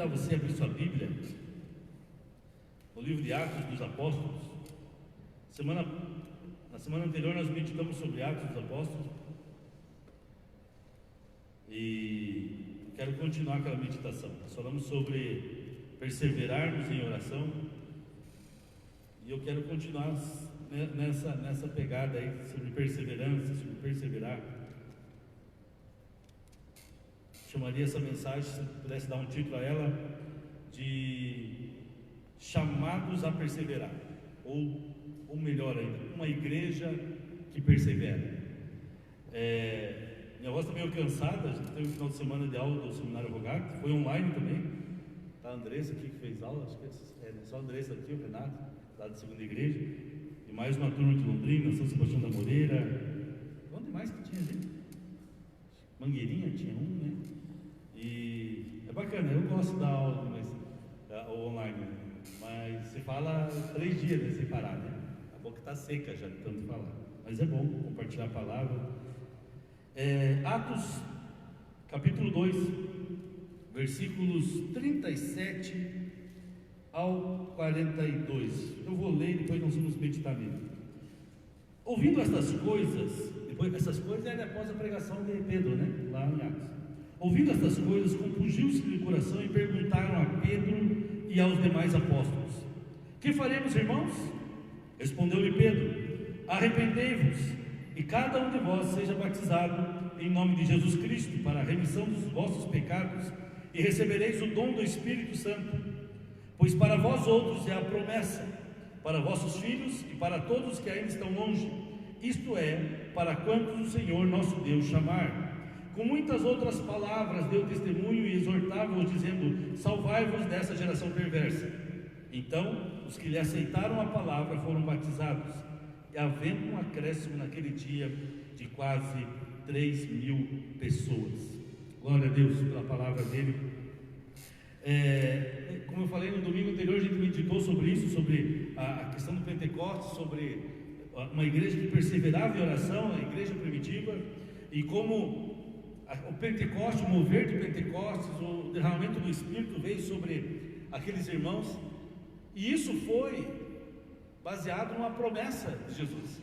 convidar você a abrir sua Bíblia no livro de Atos dos Apóstolos. Na semana anterior nós meditamos sobre Atos dos Apóstolos e quero continuar aquela meditação. Nós falamos sobre perseverarmos em oração e eu quero continuar nessa pegada aí sobre perseverança, sobre perseverar. Chamaria essa mensagem, se pudesse dar um título a ela, de chamados a perseverar, ou melhor ainda, uma igreja que persevera. Minha voz está meio cansada, a gente teve um final de semana de aula do Seminário Rogato, foi online também. Está a Andressa aqui que fez aula, acho que só a Andressa aqui, o Renato, lá da segunda igreja, e mais uma turma de Londrina, São Sebastião da Moreira. Onde mais que tinha, gente? Mangueirinha tinha um, né? E é bacana, eu gosto da aula, online, mas você fala 3 dias, né, sem parar, né? A boca está seca já de tanto falar, mas é bom compartilhar a palavra. Atos, capítulo 2, versículos 37 ao 42. Eu vou ler e depois nós vamos meditar nele. Ouvindo estas coisas, essas coisas eram após a pregação de Pedro, né? Lá em Atos. Ouvindo estas coisas, compungiu-se-lhe o coração e perguntaram a Pedro e aos demais apóstolos: que faremos, irmãos? Respondeu-lhe Pedro: arrependei-vos e cada um de vós seja batizado em nome de Jesus Cristo para a remissão dos vossos pecados e recebereis o dom do Espírito Santo, pois para vós outros é a promessa, para vossos filhos e para todos que ainda estão longe, isto é, para quantos o Senhor nosso Deus chamar. Com muitas outras palavras deu testemunho e exortava-os, dizendo: salvai-vos dessa geração perversa. Então os que lhe aceitaram a palavra foram batizados, e havendo um acréscimo naquele dia de quase 3.000 pessoas. Glória a Deus pela palavra dele. Como eu falei no domingo anterior, a gente meditou sobre isso, sobre a questão do Pentecostes, sobre uma igreja que perseverava em oração, a igreja primitiva, e como o Pentecostes, o mover de Pentecostes, o derramamento do Espírito veio sobre aqueles irmãos, e isso foi baseado numa promessa de Jesus.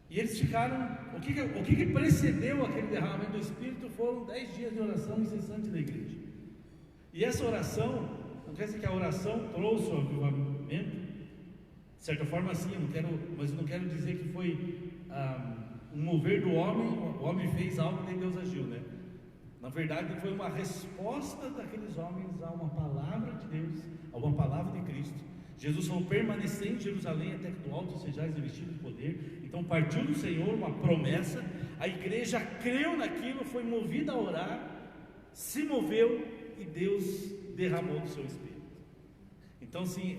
E eles ficaram, o que precedeu aquele derramamento do Espírito foram 10 dias de oração incessante da igreja. E essa oração, não quer dizer que a oração trouxe o avivamento, de certa forma sim, mas eu não quero dizer que foi um mover do homem, o homem fez algo e Deus agiu, né? Na verdade foi uma resposta daqueles homens a uma palavra de Deus, a uma palavra de Cristo. Jesus falou: permanecer em Jerusalém até que do alto sejais revestidos de poder. Então partiu do Senhor uma promessa, a igreja creu naquilo, foi movida a orar, se moveu e Deus derramou do seu Espírito. Então sim,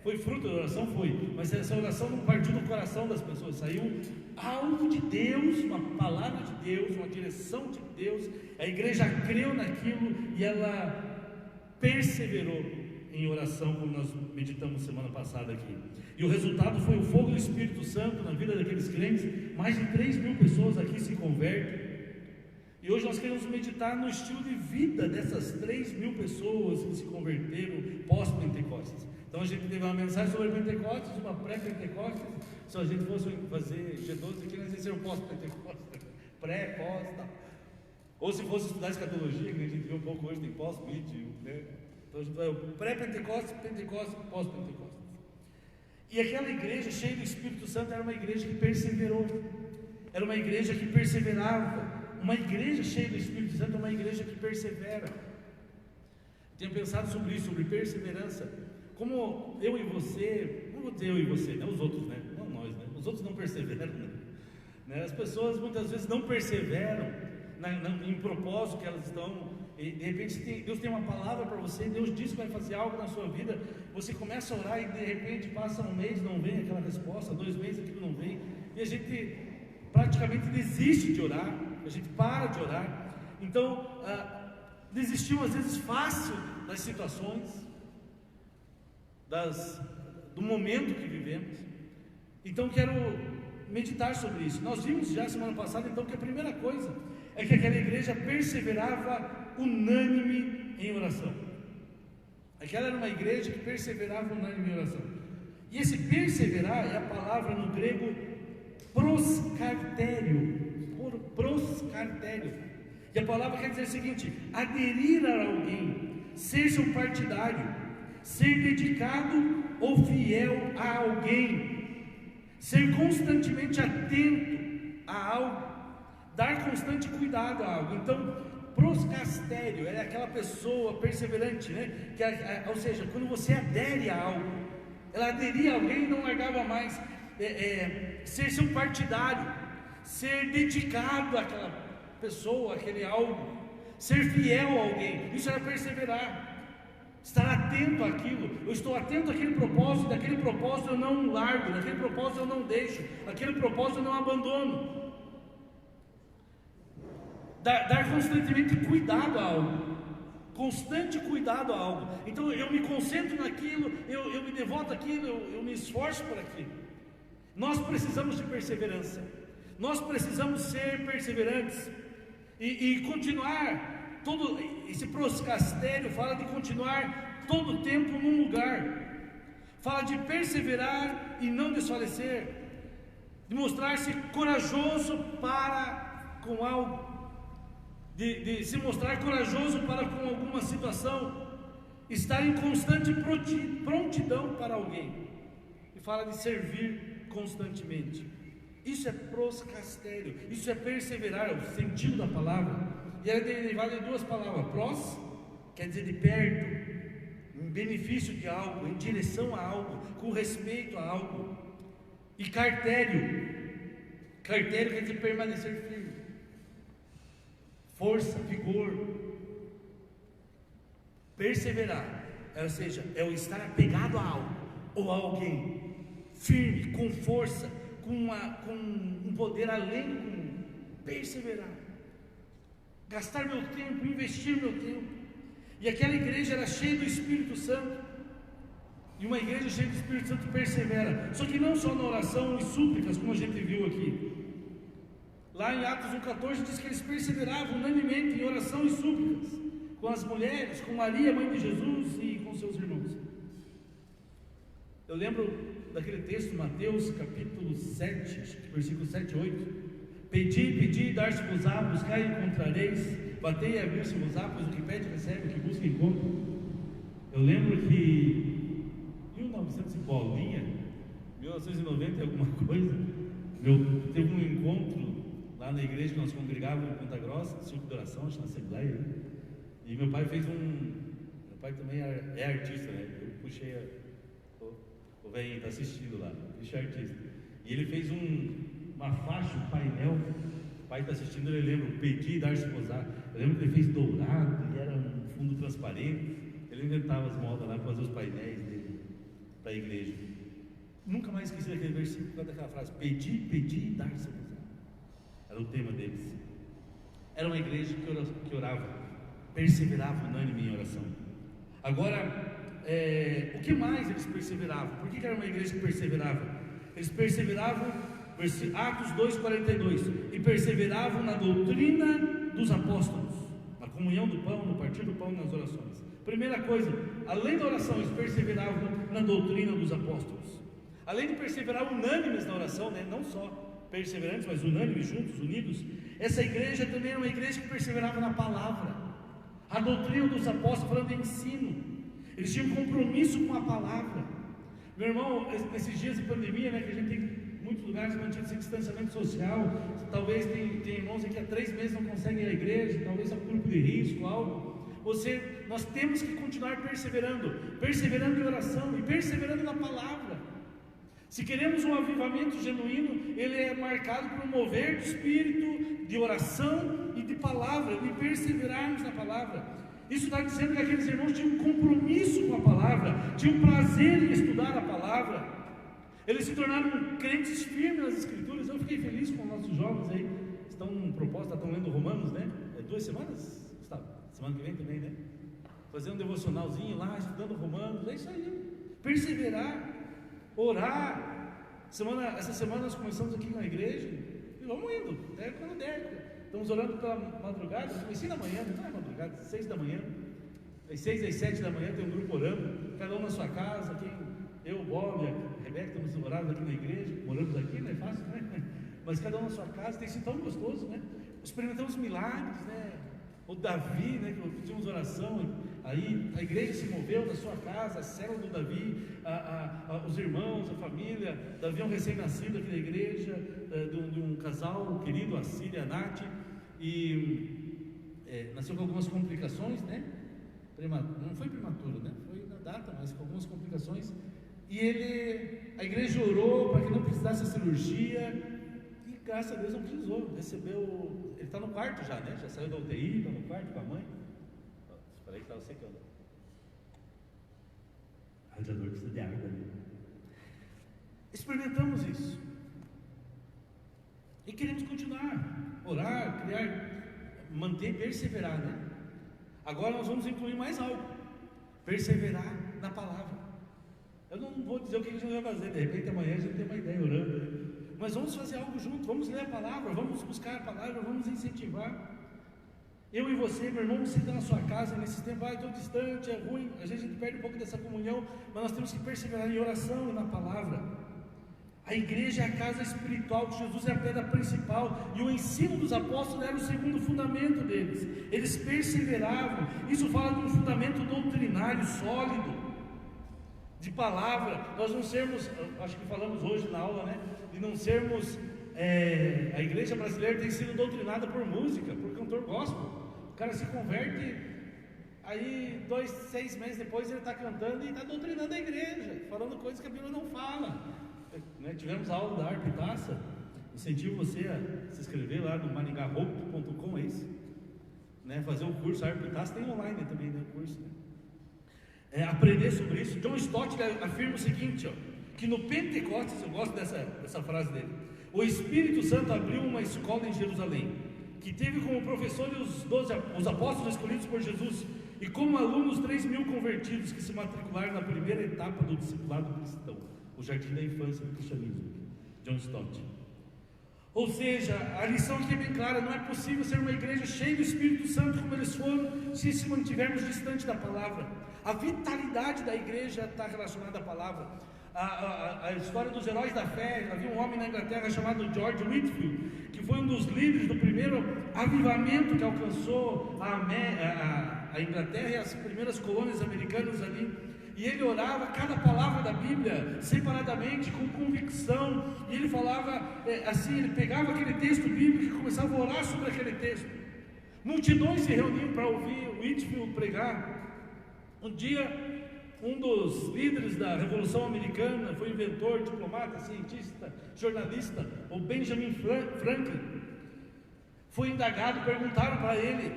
foi fruto da oração? Foi, mas essa oração não partiu do coração das pessoas, saiu algo de Deus, uma palavra de Deus, uma direção de Deus. A igreja creu naquilo e ela perseverou em oração, como nós meditamos semana passada aqui. E o resultado foi o fogo do Espírito Santo na vida daqueles crentes. Mais de 3.000 pessoas aqui se convertem. E hoje nós queremos meditar no estilo de vida dessas 3.000 pessoas que se converteram pós-Pentecostes. Então a gente teve uma mensagem sobre Pentecostes, uma pré-Pentecostes. Se a gente fosse fazer G12 aqui, nós ia ser o pós-Pentecostes, pré, pós, tal. Ou se fosse estudar escatologia, que a gente viu um pouco hoje, tem pós-mid, né? Então a gente vai o pré-Pentecostes, Pentecostes, pós-Pentecostes. E aquela igreja cheia do Espírito Santo era uma igreja que perseverou, era uma igreja que perseverava. Uma igreja cheia do Espírito Santo é uma igreja que persevera. Tenho pensado sobre isso, sobre perseverança. Como eu e você, não vou dizer eu e você, né? Os outros, né? Não nós, né? Os outros não perseveram, né? As pessoas muitas vezes não perseveram em propósito que elas estão. E de repente Deus tem uma palavra para você, Deus diz que vai fazer algo na sua vida, você começa a orar e de repente passa um mês, não vem aquela resposta, 2 meses aquilo não vem, e a gente praticamente desiste de orar, a gente para de orar. Então desistimos às vezes fácil das situações, do momento que vivemos. Então quero meditar sobre isso. Nós vimos já semana passada então que a primeira coisa é que aquela igreja perseverava unânime em oração. Aquela era uma igreja que perseverava unânime em oração. E esse perseverar é a palavra no grego proscartério. Proscartério. E a palavra quer dizer o seguinte: aderir a alguém, ser seu partidário, ser dedicado ou fiel a alguém, ser constantemente atento a algo, dar constante cuidado a algo. Então, proscastério é aquela pessoa perseverante, né? Ou seja, quando você adere a algo, ela aderia a alguém e não largava mais. Ser seu partidário, ser dedicado àquela pessoa, àquele algo, ser fiel a alguém, isso era perseverar. Estar atento àquilo. Eu estou atento àquele propósito, daquele propósito eu não largo, daquele propósito eu não deixo, aquele propósito eu não abandono. Dar constantemente cuidado a algo, constante cuidado a algo. Então eu me concentro naquilo, eu me devoto àquilo, eu me esforço por aquilo. Nós precisamos de perseverança, nós precisamos ser perseverantes e continuar. Todo esse proscastério fala de continuar todo o tempo num lugar, fala de perseverar e não desfalecer, de mostrar-se corajoso para com algo, de se mostrar corajoso para com alguma situação, estar em constante prontidão para alguém, e fala de servir constantemente. Isso é proscastério, isso é perseverar, é o sentido da palavra. E ela é derivada de duas palavras. Pros quer dizer de perto, em benefício de algo, em direção a algo, com respeito a algo. E cartério quer dizer permanecer firme, força, vigor. Perseverar, ou seja, é o estar apegado a algo ou a alguém, firme, com força, com um poder além do comum. Perseverar, gastar meu tempo, investir meu tempo. E aquela igreja era cheia do Espírito Santo, e uma igreja cheia do Espírito Santo persevera, só que não só na oração e súplicas, como a gente viu aqui. Lá em Atos 1,14 diz que eles perseveravam unanimemente em oração e súplicas, com as mulheres, com Maria, mãe de Jesus, e com seus irmãos. Eu lembro daquele texto, Mateus capítulo 7, versículo 7 e 8. Pedi, dar-se-vos-á, buscai e encontrareis, batei e abrir-se-vos-á, pois o que pede recebe, o que busca encontra. Eu lembro que em 1900 bolinha, 1990 alguma coisa, teve um encontro lá na igreja que nós congregávamos em Ponta Grossa, circo de oração, acho, na Assembleia, e meu pai meu pai também é artista, né? Eu puxei o velhinho está assistindo lá, puxei artista, e ele fez uma faixa, um painel. O pai está assistindo, ele lembra, pedi e dar-se-vos-á. Eu lembro que ele fez dourado e era um fundo transparente. Ele inventava as modas lá para fazer os painéis dele para a igreja. Nunca mais esqueci daquele versículo, daquela frase: pedi e dar-se-vos-á. Era o tema deles. Era uma igreja que orava, perseverava unânime em oração. Agora, o que mais eles perseveravam? Por que era uma igreja que perseverava? Eles perseveravam, Atos 2,42, e perseveravam na doutrina dos apóstolos, na comunhão do pão, no partir do pão e nas orações. Primeira coisa, além da oração, eles perseveravam na doutrina dos apóstolos. Além de perseverar unânimes na oração, né? Não só perseverantes, mas unânimes, juntos, unidos. Essa igreja também era uma igreja que perseverava na palavra, a doutrina dos apóstolos, falando de ensino. Eles tinham compromisso com a palavra. Meu irmão, nesses dias de pandemia, né, que a gente tem muitos lugares mantido esse distanciamento social, talvez tem irmãos aqui há 3 meses não conseguem ir à igreja, talvez é um grupo de risco, algo. Nós temos que continuar perseverando em oração e perseverando na palavra. Se queremos um avivamento genuíno, ele é marcado por um mover do Espírito, de oração e de palavra, de perseverarmos na palavra. Isso está dizendo que aqueles irmãos tinham um compromisso com a palavra, tinham prazer em estudar a palavra. Eles se tornaram crentes firmes nas Escrituras. Eu fiquei feliz com os nossos jovens aí. Estão num propósito, estão lendo Romanos, né? 2 semanas? Gustavo? Semana que vem também, né? Fazer um devocionalzinho lá, estudando Romanos. É isso aí. Perseverar, orar. Essa semana nós começamos aqui na igreja e vamos indo, até quando der. Estamos orando pela madrugada, comecei na manhã, não é madrugada, 6 da manhã. às 6, às 7 da manhã tem um grupo orando, cada um na sua casa, eu, o Bob, a Rebeca, estamos orados aqui na igreja, moramos aqui, não é fácil, né? Mas cada um na sua casa, tem sido tão gostoso, né? Experimentamos milagres, né? O Davi, né, que pedimos oração, aí a igreja se moveu da sua casa, a célula do Davi, os irmãos, a família. Davi é um recém-nascido aqui na igreja, de um casal querido, a Síria e a Nath, e nasceu com algumas complicações, né? Não foi prematuro, né? Foi na data, mas com algumas complicações. E a igreja orou para que não precisasse a cirurgia. Graças a Deus não precisou, recebeu, ele está no quarto já, né? Já saiu da UTI, está no quarto com a mãe. Espera aí que está você que anda. O radiador precisa de água ali. Experimentamos isso. E queremos continuar, orar, criar, manter, perseverar, né? Agora nós vamos incluir mais algo: perseverar na palavra. Eu não vou dizer o que a gente vai fazer, de repente amanhã a gente tem uma ideia orando, né? Mas vamos fazer algo junto, vamos ler a palavra, vamos buscar a palavra, vamos incentivar. Eu e você, meu irmão, você está na sua casa nesse tempo, estou distante, é ruim, às vezes a gente perde um pouco dessa comunhão, mas nós temos que perseverar em oração e na palavra. A igreja é a casa espiritual de Jesus, é a pedra principal, e o ensino dos apóstolos era o segundo fundamento deles. Eles perseveravam. Isso fala de um fundamento doutrinário sólido, de palavra. Nós não sermos, acho que falamos hoje na aula, né? De não sermos, a igreja brasileira tem sido doutrinada por música, por cantor gospel. O cara se converte, aí 2, 6 meses depois ele está cantando e está doutrinando a igreja, falando coisas que a Bíblia não fala, né? Tivemos a aula da Harpa e Taça. Incentivo você a se inscrever lá no maringahope.com, é isso? Né? Fazer um curso, a Harpa e Taça tem online também, né? O curso, né? Aprender sobre isso. John Stott afirma o seguinte, que no Pentecostes, eu gosto dessa frase dele: o Espírito Santo abriu uma escola em Jerusalém, que teve como professor os apóstolos escolhidos por Jesus, e como alunos 3.000 convertidos que se matricularam na primeira etapa do discipulado cristão, o jardim da infância do cristianismo. John Stott. Ou seja, a lição aqui é bem clara: não é possível ser uma igreja cheia do Espírito Santo como eles foram, se mantivermos distante da palavra. A vitalidade da igreja está relacionada à palavra. A história dos heróis da fé. Havia um homem na Inglaterra chamado George Whitefield, que foi um dos líderes do primeiro avivamento que alcançou a Inglaterra e as primeiras colônias americanas ali. E ele orava cada palavra da Bíblia separadamente, com convicção. E ele falava assim, ele pegava aquele texto bíblico e começava a orar sobre aquele texto. Multidões se reuniam para ouvir Whitefield pregar. Um dia, um dos líderes da Revolução Americana, foi inventor, diplomata, cientista, jornalista, o Benjamin Franklin, foi indagado. Perguntaram para ele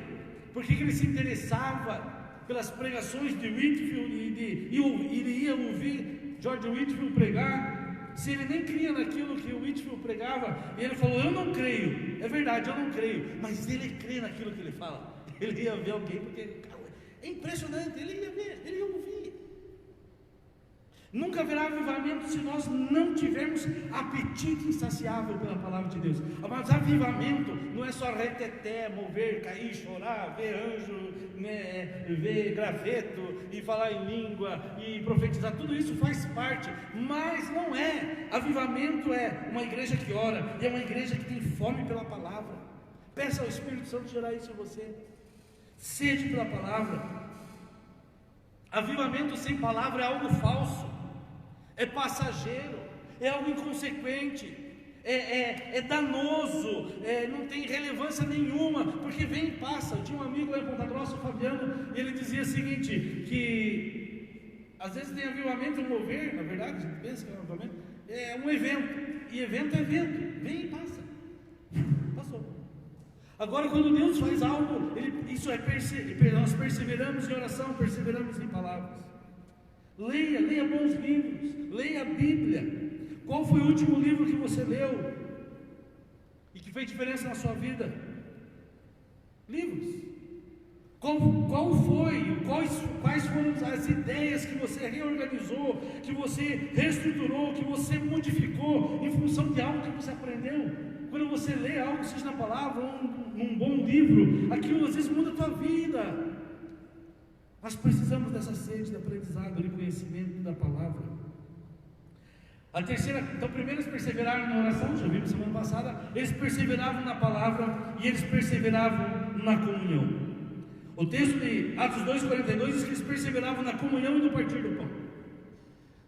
por que ele se interessava pelas pregações de Whitefield e ele ia ouvir George Whitefield pregar, se ele nem cria naquilo que o Whitefield pregava. E ele falou: eu não creio, é verdade, eu não creio, mas ele crê naquilo que ele fala. Ele ia ver alguém, porque é impressionante, ele ia ver, ele ia ouvir. Nunca haverá avivamento se nós não tivermos apetite insaciável pela palavra de Deus. Mas avivamento não é só reteté, mover, cair, chorar, ver anjo, né, ver graveto e falar em língua e profetizar. Tudo isso faz parte, mas não é. Avivamento é uma igreja que ora, e é uma igreja que tem fome pela palavra. Peça ao Espírito Santo gerar isso em você. Sede pela palavra. Avivamento sem palavra é algo falso, é passageiro, é algo inconsequente, é danoso, não tem relevância nenhuma, porque vem e passa. Eu tinha um amigo lá em Ponta Grossa, o Fabiano, e ele dizia o seguinte, que às vezes tem avivamento no mover, na verdade, a gente pensa que é um avivamento, é um evento, e evento é evento, vem e passa, passou. Agora, quando Deus faz algo, nós perseveramos em oração, perseveramos em palavras. Leia bons livros, leia a Bíblia. Qual foi o último livro que você leu e que fez diferença na sua vida? Livros. Quais foram as ideias que você reorganizou, que você reestruturou, que você modificou em função de algo que você aprendeu? Quando você lê algo, seja na palavra ou num bom livro, aquilo às vezes muda a tua vida. Nós precisamos dessa sede de aprendizado, de conhecimento da palavra. A terceira, então primeiro eles perseveraram na oração, já vimos semana passada, eles perseveravam na palavra e eles perseveravam na comunhão. O texto de Atos 2,42 diz que eles perseveravam na comunhão e no partir do pão.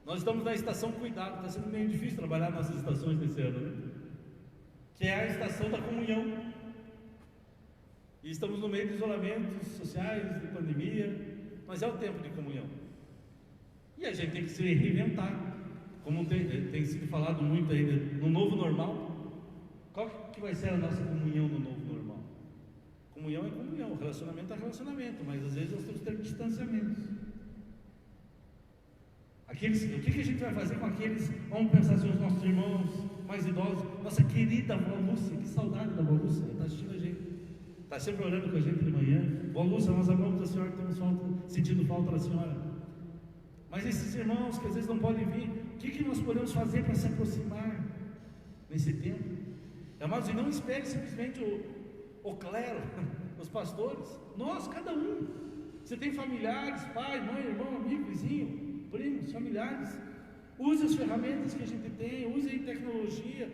Nós estamos na estação cuidado, está sendo meio difícil trabalhar nossas estações desse ano, né? Que é a estação da comunhão. E estamos no meio de isolamentos sociais, de pandemia, mas é o tempo de comunhão. E a gente tem que se reinventar. Como tem sido falado muito aí no novo normal, qual que vai ser a nossa comunhão no novo normal? Comunhão é comunhão, relacionamento é relacionamento, mas às vezes nós temos que ter distanciamentos. O que a gente vai fazer com aqueles, vamos pensar assim, os nossos irmãos mais idosos, nossa querida avó Lúcia, que saudade da avó Lúcia, está assistindo a gente, está sempre orando com a gente de manhã. Avó Lúcia, nós amamos a senhora, temos sentido falta da senhora. Mas esses irmãos que às vezes não podem vir, o que nós podemos fazer para se aproximar nesse tempo? Amados, e não espere simplesmente o clero, os pastores, nós, cada um. Você tem familiares, pai, mãe, irmão, amigo, vizinho, primos, familiares. Use as ferramentas que a gente tem, use a tecnologia.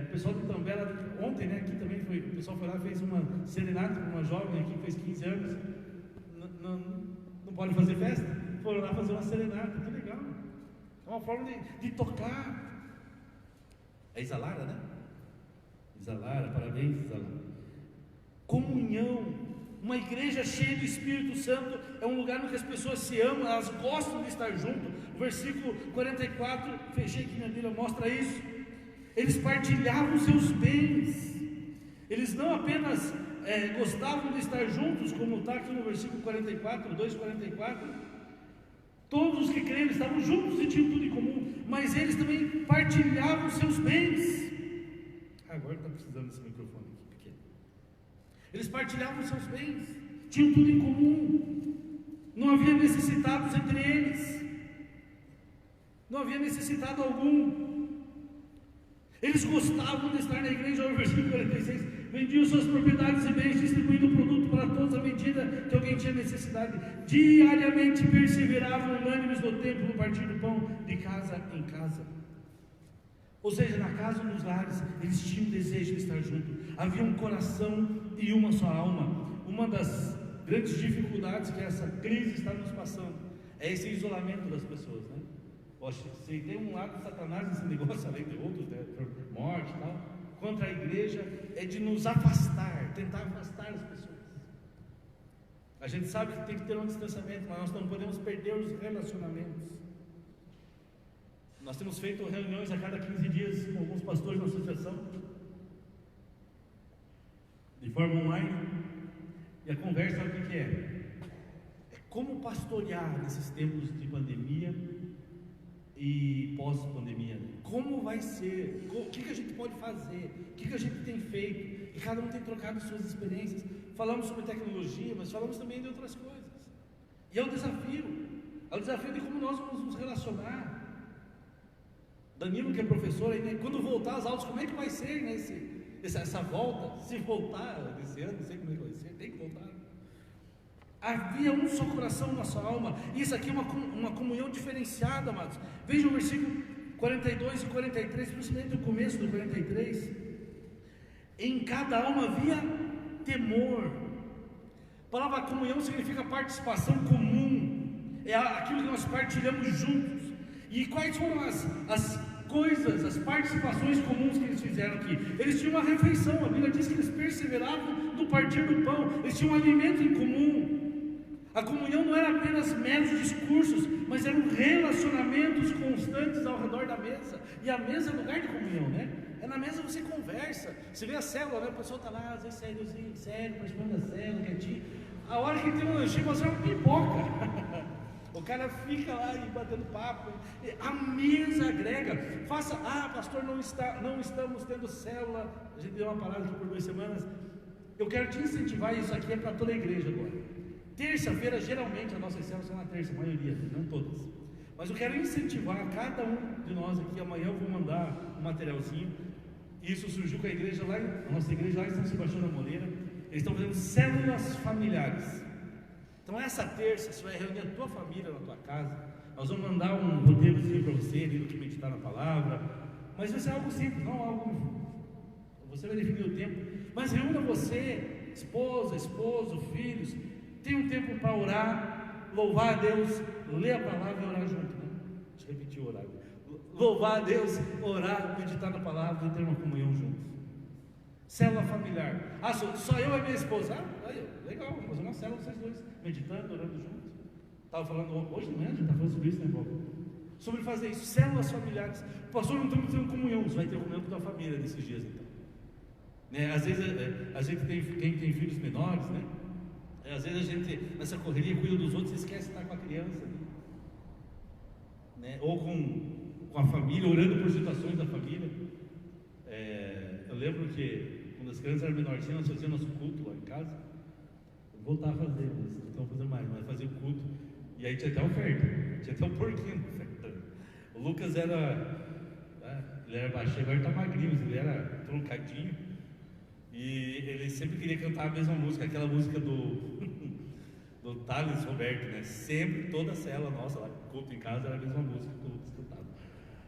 O pessoal de Itambela, ontem, né, aqui também o pessoal foi lá, fez uma serenata para uma jovem aqui que fez 15 anos. Não pode fazer festa? Foram lá fazer uma serenata, que legal. É uma forma de tocar. É Isalara, né? Isalara, parabéns, Isalara. Comunhão. Uma igreja cheia do Espírito Santo é um lugar no que as pessoas se amam, elas gostam de estar junto. O versículo 44, fechei aqui minha Bíblia, mostra isso. Eles partilhavam seus bens. Eles não apenas gostavam de estar juntos, como está aqui no versículo 44, 2,44. Todos os que creram estavam juntos e tinham tudo em comum, mas eles também partilhavam seus bens. Agora está precisando desse microfone aqui pequeno. Eles partilhavam seus bens, tinham tudo em comum, não havia necessitados entre eles, não havia necessitado algum. Eles gostavam de estar na igreja. Olha o versículo 46, vendiam suas propriedades e bens, distribuindo o produto para todos à medida que alguém tinha necessidade. Diariamente perseveravam unânimes no templo, no partir do pão, de casa em casa. Ou seja, na casa ou nos lares, eles tinham desejo de estar juntos. Havia um coração e uma só alma. Uma das grandes dificuldades que essa crise está nos passando é esse isolamento das pessoas, né? Poxa, se tem um lado de Satanás nesse negócio, além de outros, né, morte e tal, contra a igreja, é de nos afastar, tentar afastar as pessoas. A gente sabe que tem que ter um distanciamento, mas nós não podemos perder os relacionamentos. Nós temos feito reuniões a cada 15 dias com alguns pastores na associação, de forma online, e a conversa, sabe o que é? É como pastorear nesses tempos de pandemia e pós-pandemia. Como vai ser? O que a gente pode fazer? O que a gente tem feito? E cada um tem trocado suas experiências. Falamos sobre tecnologia, mas falamos também de outras coisas. E é um desafio. É o desafio de como nós vamos nos relacionar. Danilo, que é professor, aí, quando voltar às aulas, como é que vai ser essa volta? Se voltar esse ano, não sei como é que vai ser, tem que voltar. Havia um só coração, uma só alma. Isso aqui é uma comunhão diferenciada, amados. Veja o versículo 42 e 43, principalmente o começo do 43. Em cada alma havia temor. A palavra comunhão significa participação comum. É aquilo que nós partilhamos juntos. E quais foram as coisas, as participações comuns que eles fizeram aqui? Eles tinham uma refeição. A Bíblia diz que eles perseveravam no partir do pão. Eles tinham um alimento em comum. A comunhão não era apenas meros discursos, mas eram relacionamentos constantes ao redor da mesa. E a mesa é lugar de comunhão, né? É na mesa você conversa. Você vê a célula, né? O pessoal está lá, às vezes sério, participando da célula, quietinho. A hora que tem um lanchinho, você é uma pipoca. O cara fica lá e batendo papo. A mesa agrega. Pastor, não estamos tendo célula. A gente deu uma palavra aqui por 2 semanas. Eu quero te incentivar, isso aqui é para toda a igreja agora. Terça-feira, geralmente, as nossas células são na terça, a maioria, não todas. Mas eu quero incentivar cada um de nós aqui. Amanhã eu vou mandar um materialzinho. Isso surgiu com a igreja lá, a nossa igreja lá em São Sebastião da Moreira. Eles estão fazendo células familiares. Então essa terça você vai reunir a tua família na tua casa. Nós vamos mandar um roteirozinho para você, ali no que meditar na palavra. Mas vai ser algo simples, não algo... Você vai definir o tempo. Mas reúna você, esposa, esposo, filhos. Tem um tempo para orar, louvar a Deus, ler a palavra e orar junto, né? Deixa eu repetir o horário. Louvar a Deus, orar, meditar na palavra e ter uma comunhão juntos. Célula familiar. Ah, só eu e minha esposa. Ah, aí, legal, vamos fazer uma célula vocês dois, meditando, orando juntos. Estava falando hoje de manhã, a gente está falando sobre isso, né, Bob? Sobre fazer isso, células familiares. Pastor, não estamos tendo comunhão. Você vai ter comunhão com a tua família nesses dias, então. Né? Às vezes a gente quem tem filhos menores, né? Às vezes a gente, nessa correria, cuida dos outros e esquece de estar com a criança, né? Ou com a família, orando por situações da família. Eu lembro que quando as crianças eram menorzinhas, nós fazíamos nosso culto lá em casa. Vou voltar a fazer, mas não estamos fazendo mais, mas fazia o culto. E aí tinha até oferta, tinha até um porquinho ofertando. O Lucas ele era baixinho, agora ele está magrinho, ele era troncadinho. E ele sempre queria cantar a mesma música, aquela música do Thales Roberto, né? Sempre, toda a célula nossa lá, culto em casa, era a mesma música que o Lucas cantava.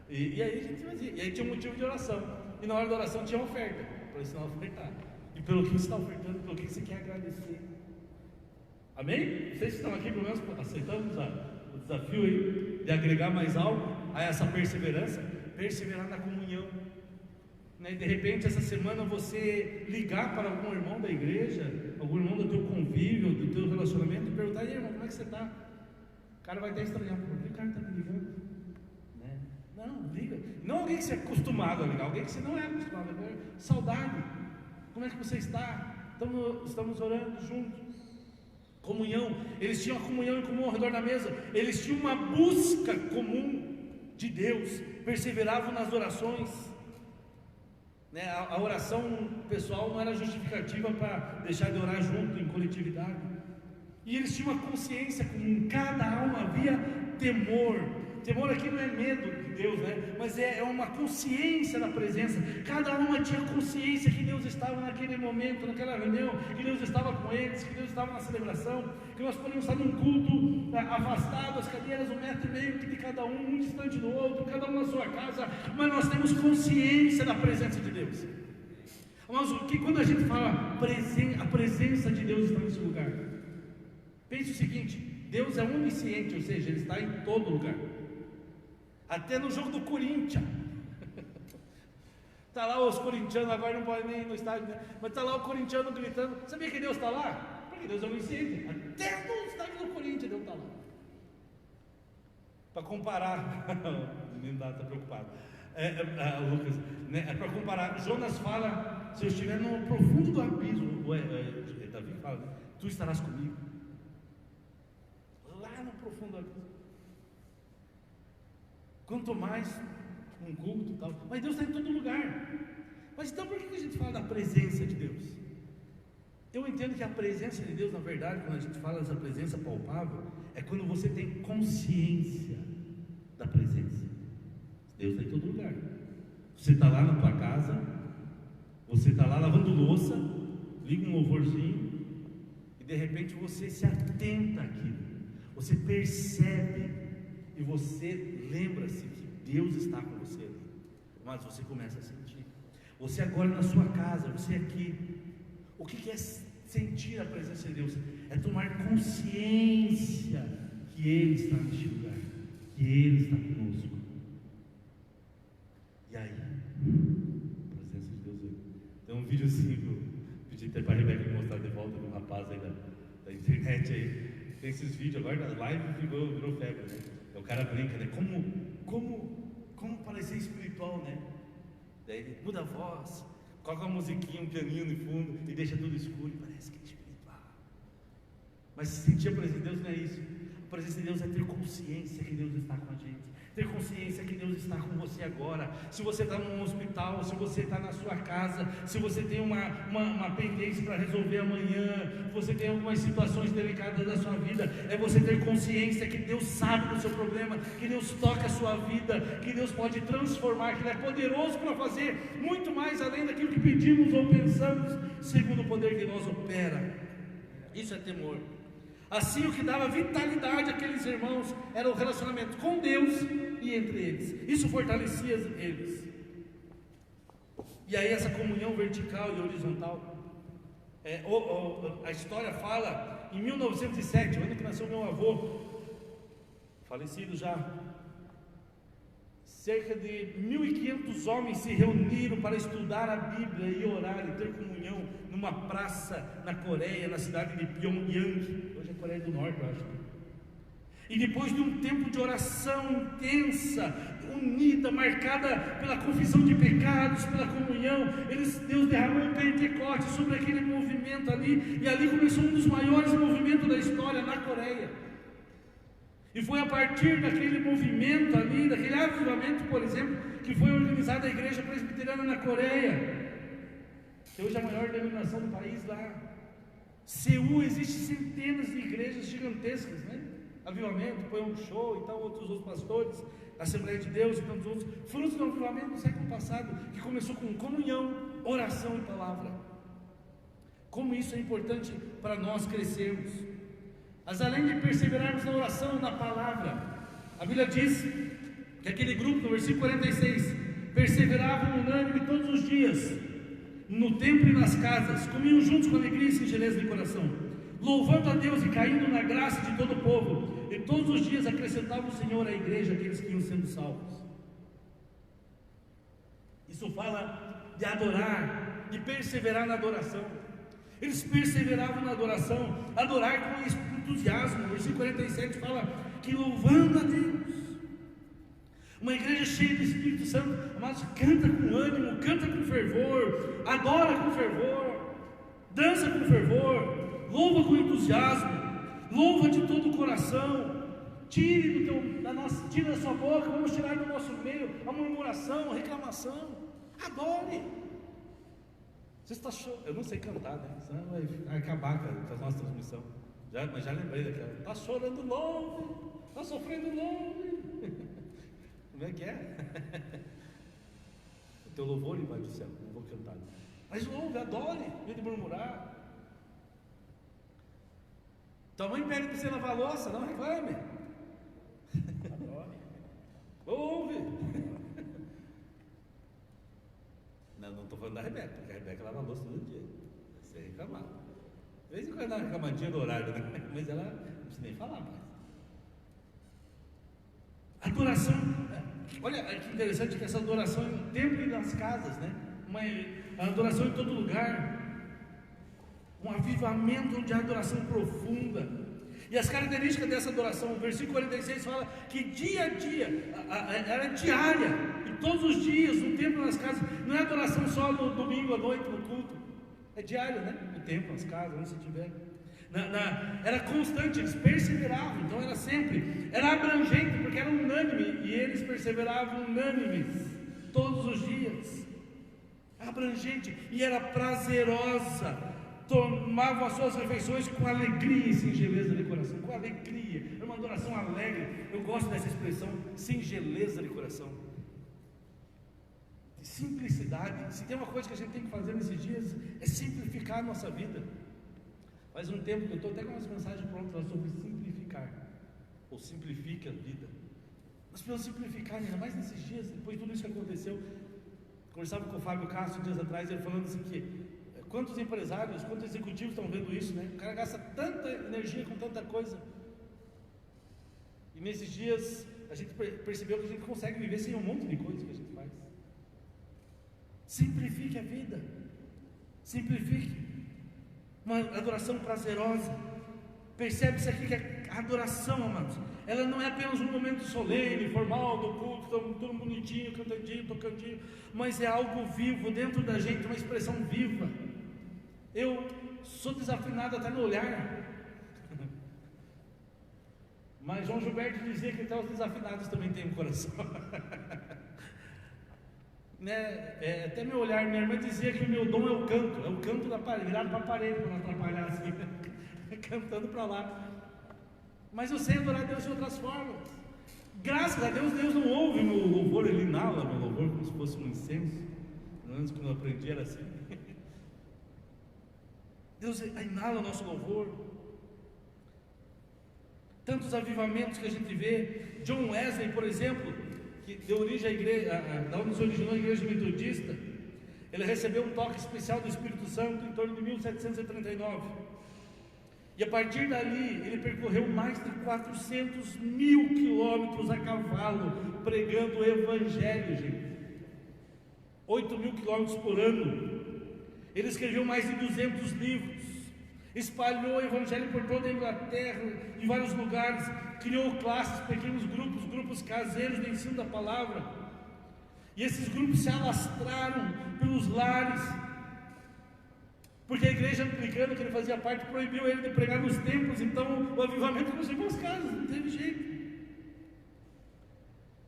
E aí a gente fazia, e aí tinha um motivo de oração. E na hora da oração tinha oferta, para ensinar a ofertar. E pelo que você está ofertando, pelo que você quer agradecer. Amém? Vocês estão aqui, pelo menos, aceitamos o desafio aí de agregar mais algo a essa perseverança, perseverar na comunhão. Né? De repente, essa semana você ligar para algum irmão da igreja, algum irmão do teu convívio, do teu relacionamento, e perguntar: e aí, irmão, como é que você está? O cara vai até estranhar, por que o cara está me ligando? Né? Não, liga. Não alguém que você é acostumado a ligar, alguém que você não é acostumado a ligar. Saudade. Como é que você está? Estamos orando juntos. Comunhão. Eles tinham a comunhão em comum ao redor da mesa. Eles tinham uma busca comum de Deus. Perseveravam nas orações. Né? A oração pessoal não era justificativa para deixar de orar junto em coletividade. E eles tinham uma consciência comum. Cada alma havia temor. Temor aqui não é medo de Deus, né? Mas é uma consciência da presença. Cada alma tinha consciência que Deus estava naquele momento, naquela reunião, que Deus estava com eles, que Deus estava na celebração, que nós podíamos estar num culto afastado, as cadeiras 1,5 metro de cada um distante do outro, cada um na sua casa, mas nós temos consciência da presença de Deus. Mas quando a gente fala a presença de Deus está nesse lugar, pense o seguinte: Deus é onisciente, ou seja, Ele está em todo lugar. Até no jogo do Corinthians. Está lá os corintianos, agora não podem nem ir no estádio, né? Mas está lá o corintiano gritando. Sabia que Deus está lá? Porque Deus é onisciente. Até no estádio do Corinthians Deus está lá. Para comparar, o menino está preocupado. Lucas, né? Para comparar, Jonas fala: se eu estiver no profundo do abismo, Davi fala, né? Tu estarás comigo. Lá no profundo do abismo. Quanto mais um culto e tal, mas Deus está em todo lugar. Mas então por que a gente fala da presença de Deus? Eu entendo que a presença de Deus, na verdade, quando a gente fala dessa presença palpável, é quando você tem consciência da presença. Deus está em todo lugar. Você está lá na tua casa, você está lá lavando louça, liga um louvorzinho, e de repente você se atenta àquilo, você percebe. E você lembra-se que Deus está com você ali. Mas você começa a sentir. Você agora na sua casa, você aqui. O que é sentir a presença de Deus? É tomar consciência que Ele está neste lugar, que Ele está conosco. E aí, a presença de Deus veio. Tem um videozinho que eu pedi até para a Rebeca me mostrar de volta, um rapaz aí da internet aí. Tem esses vídeos agora, na live virou febre, né? O cara brinca, né? Como parecer espiritual, né? Daí ele muda a voz, coloca uma musiquinha, um pianinho no fundo e deixa tudo escuro e parece que é espiritual. Mas sentir a presença de Deus não é isso. A presença de Deus é ter consciência que Deus está com a gente, ter consciência que Deus está com você agora. Se você está num hospital, se você está na sua casa, se você tem uma pendência para resolver amanhã, você tem algumas situações delicadas da sua vida, é você ter consciência que Deus sabe do seu problema, que Deus toca a sua vida, que Deus pode transformar, que Ele é poderoso para fazer muito mais além daquilo que pedimos ou pensamos, segundo o poder que nós opera. Isso é temor. Assim, o que dava vitalidade àqueles irmãos era o relacionamento com Deus e entre eles. Isso fortalecia eles. E aí essa comunhão vertical e horizontal. A história fala, em 1907, o ano que nasceu meu avô, falecido já, cerca de 1.500 homens se reuniram para estudar a Bíblia e orar e ter comunhão numa praça na Coreia, na cidade de Pyongyang, hoje é Coreia do Norte, eu acho. E depois de um tempo de oração intensa, unida, marcada pela confissão de pecados, pela comunhão, Deus derramou um Pentecostes sobre aquele movimento ali, e ali começou um dos maiores movimentos da história na Coreia. E foi a partir daquele movimento ali, daquele avivamento, por exemplo, que foi organizada a Igreja Presbiteriana na Coreia, que hoje é a maior denominação do país lá. Seul, existem centenas de igrejas gigantescas, né? Avivamento, põe um show e tal, outros pastores, Assembleia de Deus e tantos outros, frutos do avivamento do século passado, que começou com comunhão, oração e palavra. Como isso é importante para nós crescermos. Mas além de perseverarmos na oração, na palavra, a Bíblia diz que aquele grupo, no versículo 46, perseveravam unânime todos os dias, no templo e nas casas, comiam juntos com alegria e singeleza de coração, louvando a Deus e caindo na graça de todo o povo, e todos os dias acrescentava o Senhor à igreja aqueles que iam sendo salvos. Isso fala de adorar, de perseverar na adoração. Eles perseveravam na adoração, adorar com entusiasmo. O versículo 47 fala que louvando a Deus. Uma igreja cheia do Espírito Santo, amados, canta com ânimo, canta com fervor, adora com fervor, dança com fervor, louva com entusiasmo, louva de todo o coração. Tire da sua boca, vamos tirar do nosso meio a murmuração, a reclamação. Adore. Você está chorando, eu não sei cantar, né? Senão vai acabar com a nossa transmissão. Mas já lembrei daquela. Está chorando longe, está sofrendo longe. Como é que é? O teu louvor vai do céu, não vou cantar. Mas louve, adore, em vez de murmurar. Tua mãe pede para você lavar a louça, não reclame. Adore. Louve. Não estou falando da Rebeca, porque a Rebeca lava a louça todo dia, sem reclamar. De vez em quando ela dá uma reclamadinha do horário, né? Mas ela não precisa nem falar mais. Adoração, olha que interessante que essa adoração no templo e nas casas, né? Uma adoração em todo lugar, um avivamento onde há adoração profunda. E as características dessa adoração, o versículo 46 fala que dia a dia, era diária, e todos os dias, no templo e nas casas. Não é adoração só no domingo à noite, no culto, é diário, né? No templo, nas casas, onde você estiver. Era constante, eles perseveravam, então era sempre, era abrangente, porque era unânime, e eles perseveravam unânimes, todos os dias, abrangente, e era prazerosa, tomavam as suas refeições com alegria e singeleza de coração, com alegria, era uma adoração alegre. Eu gosto dessa expressão, singeleza de coração, simplicidade. Se tem uma coisa que a gente tem que fazer nesses dias, é simplificar a nossa vida. Faz um tempo que eu estou até com umas mensagens prontas sobre simplificar, ou simplifique a vida. Nós precisamos simplificar, ainda mais nesses dias, depois de tudo isso que aconteceu. Conversava com o Fábio Castro dias atrás, ele falando assim que quantos empresários, quantos executivos estão vendo isso, né? O cara gasta tanta energia com tanta coisa. E nesses dias a gente percebeu que a gente consegue viver sem um monte de coisa que a gente faz. Simplifique a vida. Simplifique. Uma adoração prazerosa. Percebe-se aqui que a adoração, amados, ela não é apenas um momento solene, formal do culto, tudo bonitinho, cantandinho, tocandinho, mas é algo vivo dentro da gente, uma expressão viva. Eu sou desafinado até no olhar, mas João Gilberto dizia que até os desafinados também têm um coração. Né? Até meu olhar, minha irmã dizia que o meu dom é o canto da parede, virado para a parede, para não atrapalhar assim, cantando para lá. Mas eu sei adorar a Deus de outras formas. Graças a Deus, Deus não ouve meu louvor, Ele inala meu louvor como se fosse um incenso. Antes, quando eu aprendi, era assim. Deus inala o nosso louvor. Tantos avivamentos que a gente vê. John Wesley, por exemplo, que deu origem à igreja, da onde se originou a igreja metodista, ele recebeu um toque especial do Espírito Santo em torno de 1739. E a partir dali, ele percorreu mais de 400 mil quilômetros a cavalo, pregando o Evangelho, gente. 8 mil quilômetros por ano. Ele escreveu mais de 200 livros. Espalhou o Evangelho por toda a Inglaterra, em vários lugares. Criou classes, pequenos grupos caseiros de ensino da palavra. E esses grupos se alastraram pelos lares, porque a igreja anglicana que ele fazia parte proibiu ele de pregar nos templos. Então o avivamento não chegou às casas, não teve jeito.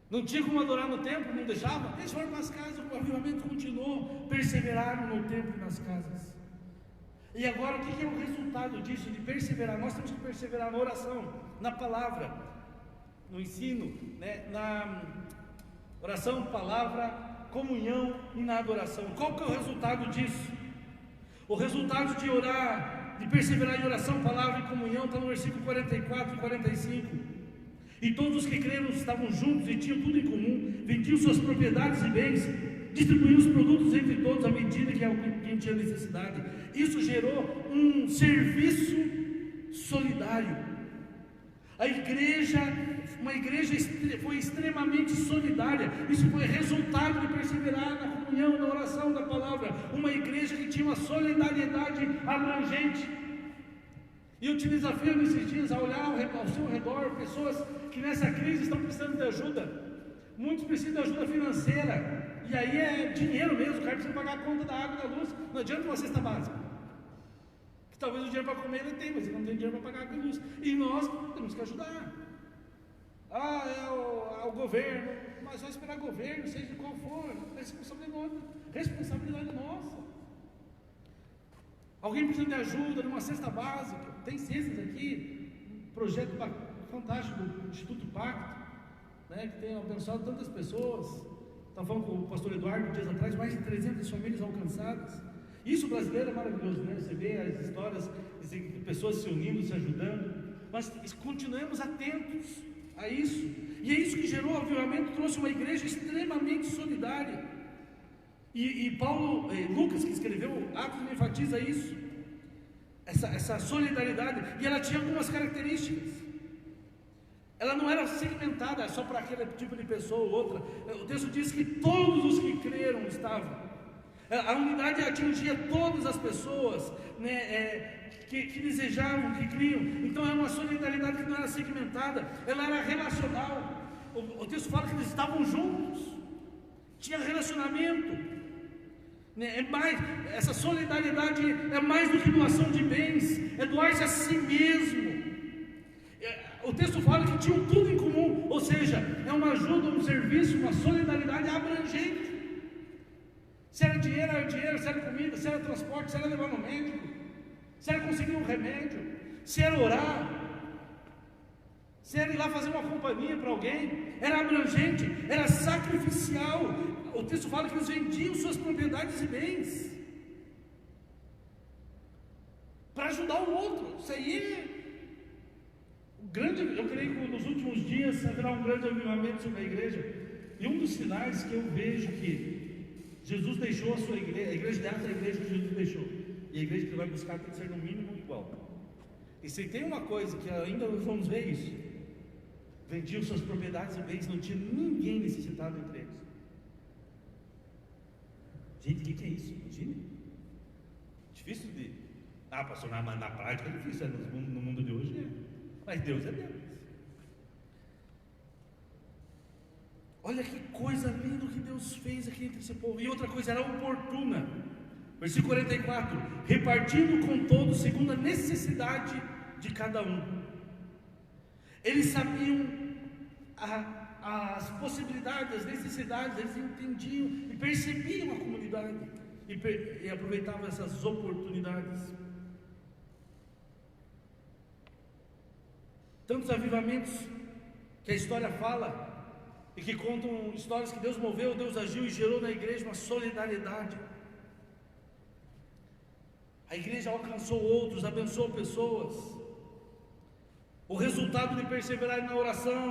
Não tinha como adorar no templo, não deixava. Eles foram para as casas, o avivamento continuou. Perseveraram no templo e nas casas. E agora o que é o resultado disso, de perseverar? Nós temos que perseverar na oração, na palavra, no ensino, né? Na oração, palavra, comunhão e na adoração. Qual que é o resultado disso? O resultado de orar, de perseverar em oração, palavra e comunhão, está no versículo 44 e 45. E todos os que creram estavam juntos e tinham tudo em comum, vendiam suas propriedades e bens, distribuíam os produtos entre todos à medida que alguém tinha necessidade. Isso gerou um serviço solidário. Uma igreja foi extremamente solidária. Isso foi resultado de perseverar na comunhão, na oração, da palavra. Uma igreja que tinha uma solidariedade abrangente. E eu te desafio nesses dias a olhar ao seu redor pessoas que nessa crise estão precisando de ajuda. Muitos precisam de ajuda financeira. E aí é dinheiro mesmo. O cara precisa pagar a conta da água e da luz. Não adianta uma cesta básica. Que talvez o dinheiro para comer ele tem, mas ele não tem dinheiro para pagar água e luz. E nós temos que ajudar. É o governo. Mas vai esperar governo, seja de qual for. Responsabilidade nossa. Alguém precisa de ajuda numa cesta básica. Tem cestas aqui. Um projeto fantástico do Instituto Pacto, né, que tem abençoado tantas pessoas. Estava falando com o pastor Eduardo dias atrás, mais de 300 famílias alcançadas. Isso brasileiro é maravilhoso, né? Você vê as histórias de pessoas se unindo, se ajudando. Mas continuemos atentos a isso. E é isso que gerou o avivamento, trouxe uma igreja extremamente solidária. E Lucas, que escreveu Atos, enfatiza isso, essa solidariedade. E ela tinha algumas características. Ela não era segmentada só para aquele tipo de pessoa ou outra. O texto diz que todos os que creram estavam. A unidade atingia todas as pessoas, né, que desejavam, que criam. Então era uma solidariedade que não era segmentada, ela era relacional. O texto fala que eles estavam juntos, tinha relacionamento. Essa solidariedade é mais do que doação de bens, é doar-se a si mesmo. O texto fala que tinham tudo em comum, ou seja, é uma ajuda, um serviço, uma solidariedade abrangente. Se era dinheiro, se era comida, se era transporte, se era levar no médico, se era conseguir um remédio, se era orar, se era ir lá fazer uma companhia para alguém, era abrangente, era sacrificial. O texto fala que eles vendiam suas propriedades e bens para ajudar o outro. Isso aí é eu creio que nos últimos dias haverá um grande avivamento sobre a igreja. E um dos sinais que eu vejo que Jesus deixou a sua igreja, a igreja dessa é a igreja que Jesus deixou, e a igreja que ele vai buscar tem que ser no mínimo igual. E se tem uma coisa que ainda nós vamos ver isso, vendiam suas propriedades e bens, não tinha ninguém necessitado entre eles. Gente, o que é isso? Imagina. Difícil de... pastor, na prática é difícil, no mundo de hoje é. Mas Deus é Deus. Olha que coisa linda que Deus fez aqui entre esse povo. E outra coisa, era oportuna. Versículo 44: repartindo com todos segundo a necessidade de cada um. Eles sabiam as possibilidades, as necessidades, eles entendiam e percebiam a comunidade e aproveitavam essas oportunidades. Tantos avivamentos que a história fala e que contam histórias que Deus moveu, Deus agiu e gerou na igreja uma solidariedade. A igreja alcançou outros, abençoou pessoas. O resultado de perseverar na oração,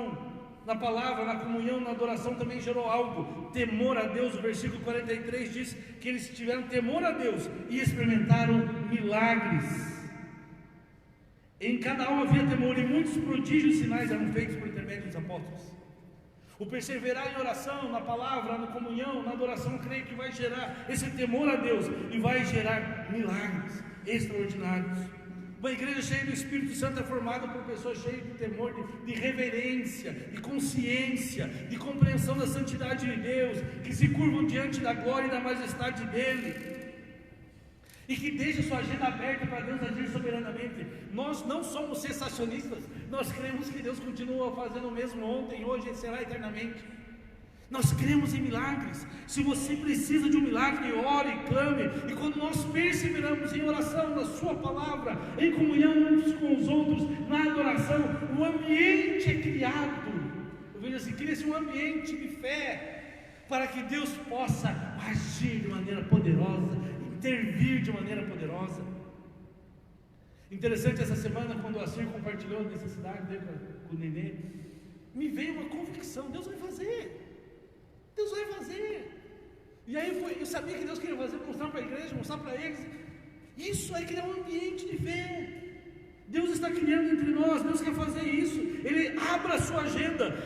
na palavra, na comunhão, na adoração também gerou algo: temor a Deus. O versículo 43 diz que eles tiveram temor a Deus e experimentaram milagres. Em cada alma havia temor, e muitos prodígios e sinais eram feitos por intermédio dos apóstolos. O perseverar em oração, na palavra, na comunhão, na adoração, creio que vai gerar esse temor a Deus e vai gerar milagres extraordinários. Uma igreja cheia do Espírito Santo é formada por pessoas cheias de temor, de reverência, de consciência, de compreensão da santidade de Deus, que se curvam diante da glória e da majestade dEle, e que deixa sua agenda aberta para Deus agir soberanamente. Nós não somos sensacionistas, nós cremos que Deus continua fazendo o mesmo ontem, hoje e será eternamente. Nós cremos em milagres. Se você precisa de um milagre, ore, clame. E quando nós perseveramos em oração, na sua palavra, em comunhão uns com os outros, na adoração, o ambiente é criado. Eu vejo assim, cria-se um ambiente de fé, para que Deus possa agir de maneira poderosa, intervir de maneira poderosa. Interessante, essa semana, quando o Assir compartilhou a necessidade dele com o Nenê, me veio uma convicção: Deus vai fazer. Deus vai fazer. E aí eu sabia que Deus queria fazer, mostrar para a igreja, mostrar para eles. Isso é criar um ambiente de fé. Deus está criando entre nós, Deus quer fazer isso. Ele abre a sua agenda.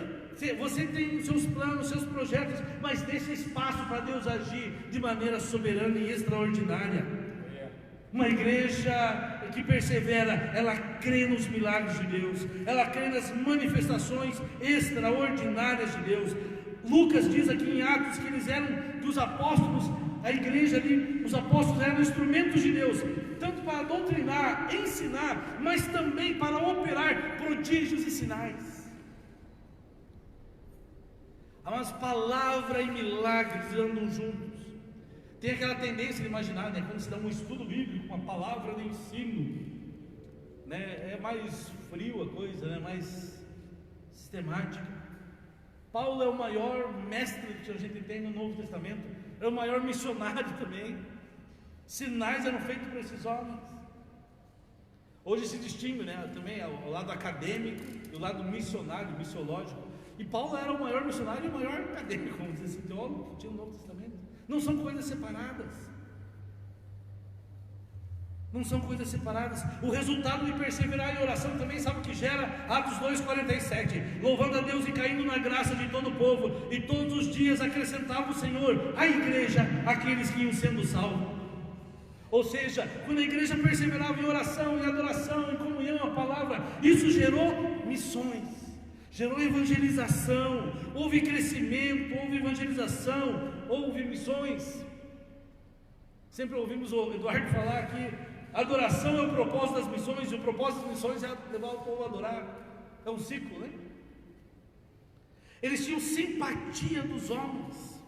Você tem os seus planos, os seus projetos, mas deixa espaço para Deus agir de maneira soberana e extraordinária. Uma igreja que persevera, ela crê nos milagres de Deus, ela crê nas manifestações extraordinárias de Deus. Lucas diz aqui em Atos que eles eram, que os apóstolos, a igreja ali, os apóstolos eram instrumentos de Deus, tanto para doutrinar, ensinar, mas também para operar prodígios e sinais. As palavras e milagres andam juntos. Tem aquela tendência de imaginar, né, quando se dá um estudo bíblico, uma palavra de ensino, né, é mais frio a coisa, né, mais sistemática. Paulo é o maior mestre que a gente tem no Novo Testamento, é o maior missionário também. Sinais eram feitos por esses homens. Hoje se distingue, né, também o lado acadêmico e o lado missionário, missiológico. E Paulo era o maior missionário e o maior acadêmico, vamos dizer assim, teólogo que tinha no Novo Testamento. Não são coisas separadas. Não são coisas separadas. O resultado de perseverar em oração também, sabe o que gera? Atos 2,47: louvando a Deus e caindo na graça de todo o povo, e todos os dias acrescentava o Senhor à igreja aqueles que iam sendo salvos. Ou seja, quando a igreja perseverava em oração, em adoração, em comunhão, a palavra, isso gerou missões, gerou evangelização, houve crescimento, houve evangelização, houve missões. Sempre ouvimos o Eduardo falar aqui: adoração é o propósito das missões, e o propósito das missões é levar o povo a adorar. É um ciclo, né? Eles tinham simpatia dos homens,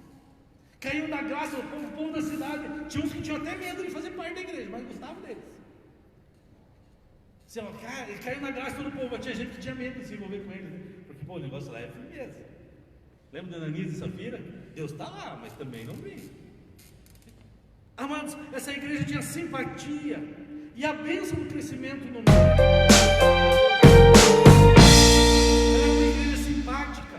caíam na graça do povo da cidade. Tinha uns que tinham até medo de fazer parte da igreja, mas gostavam deles. Assim, ó, cara, ele caiu na graça do povo, mas tinha gente que tinha medo de se envolver com eles, né? Porque o negócio lá é firmeza. Lembra de Ananias e Safira? Deus está lá, mas também não vem. Amados, essa igreja tinha simpatia, e a bênção do crescimento no mundo era uma igreja simpática,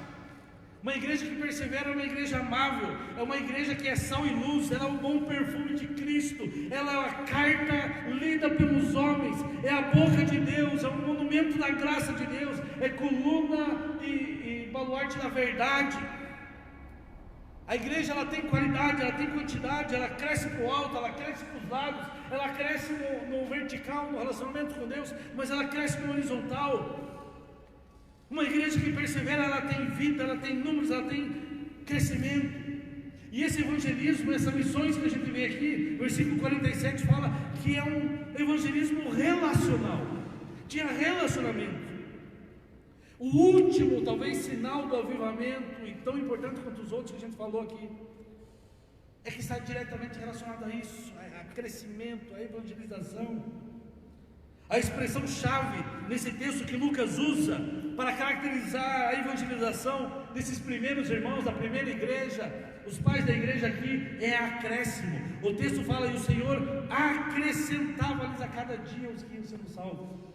uma igreja que persevera, é uma igreja amável, é uma igreja que é sal e luz, ela é o bom perfume de Cristo, ela é a carta lida pelos homens, é a boca de Deus, é um monumento da graça de Deus, é coluna e baluarte da verdade. A igreja, ela tem qualidade, ela tem quantidade, ela cresce para o alto, ela cresce para os lados, ela cresce no vertical, no relacionamento com Deus, mas ela cresce no horizontal. Uma igreja que persevera, ela tem vida, ela tem números, ela tem crescimento. E esse evangelismo, essas missões que a gente vê aqui, versículo 47 fala que é um evangelismo relacional, tinha relacionamento. O último, talvez, sinal do avivamento, e tão importante quanto os outros que a gente falou aqui, é que está diretamente relacionado a isso, a crescimento, a evangelização. A expressão-chave nesse texto que Lucas usa para caracterizar a evangelização desses primeiros irmãos da primeira igreja, os pais da igreja aqui, é acréscimo. O texto fala: e o Senhor acrescentava-lhes a cada dia os que iam sendo salvos.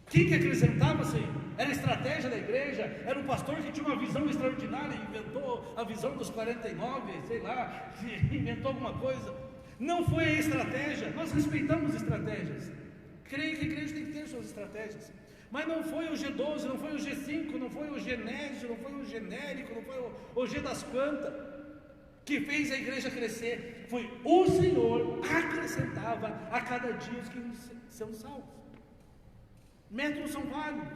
Quem que acrescentava, Senhor? Era a estratégia da igreja? Era um pastor que tinha uma visão extraordinária e inventou a visão dos 49, sei lá, inventou alguma coisa? Não foi a estratégia. Nós respeitamos estratégias. Creio que a igreja tem que ter suas estratégias. Mas não foi o G12, não foi o G5, não foi o Genésio, não foi o genérico, não foi o G das quantas que fez a igreja crescer. Foi o Senhor acrescentava a cada dia os que são salvos. Métodos são vários,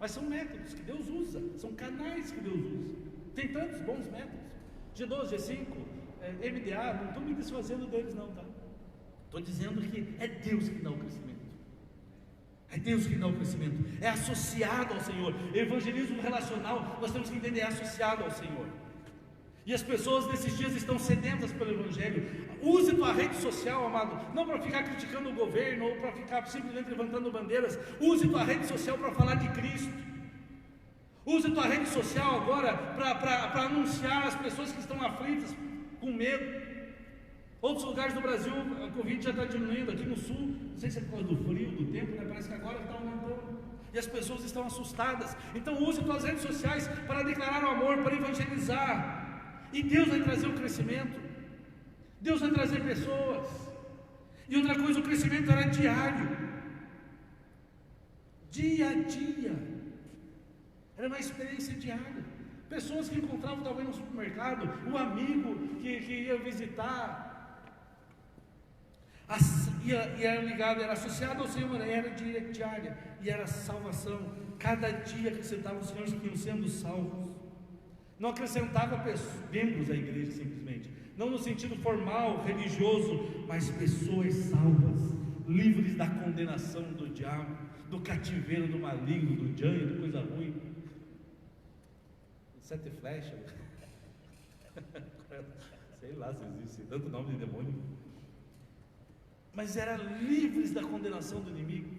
mas são métodos que Deus usa, são canais que Deus usa. Tem tantos bons métodos, G12, G5, MDA, não estou me desfazendo deles não, tá? Estou dizendo que é Deus que dá o crescimento. É Deus que dá o crescimento, é associado ao Senhor. Evangelismo relacional, nós temos que entender, é associado ao Senhor. E as pessoas nesses dias estão sedentas pelo Evangelho. Use tua rede social, amado, não para ficar criticando o governo ou para ficar simplesmente levantando bandeiras. Use tua rede social para falar de Cristo. Use tua rede social agora para anunciar as pessoas que estão aflitas, com medo. Outros lugares do Brasil, a Covid já está diminuindo. Aqui no sul, não sei se é por causa do frio, do tempo, né? Parece que agora está aumentando. E as pessoas estão assustadas. Então use tuas redes sociais para declarar o amor, para evangelizar. E Deus vai trazer o crescimento. Deus vai trazer pessoas. E outra coisa, o crescimento era diário. Dia a dia. Era uma experiência diária. Pessoas que encontravam talvez no supermercado, o amigo que ia visitar. E era ligado, era associado ao Senhor, era diária. E era salvação. Cada dia acrescentava o Senhor que iam sendo salvos. Não acrescentava membros à igreja simplesmente, não no sentido formal, religioso, mas pessoas salvas, livres da condenação do diabo, do cativeiro do maligno, do janho, de coisa ruim. 7 flechas, sei lá se existe tanto nome de demônio, mas eram livres da condenação do inimigo,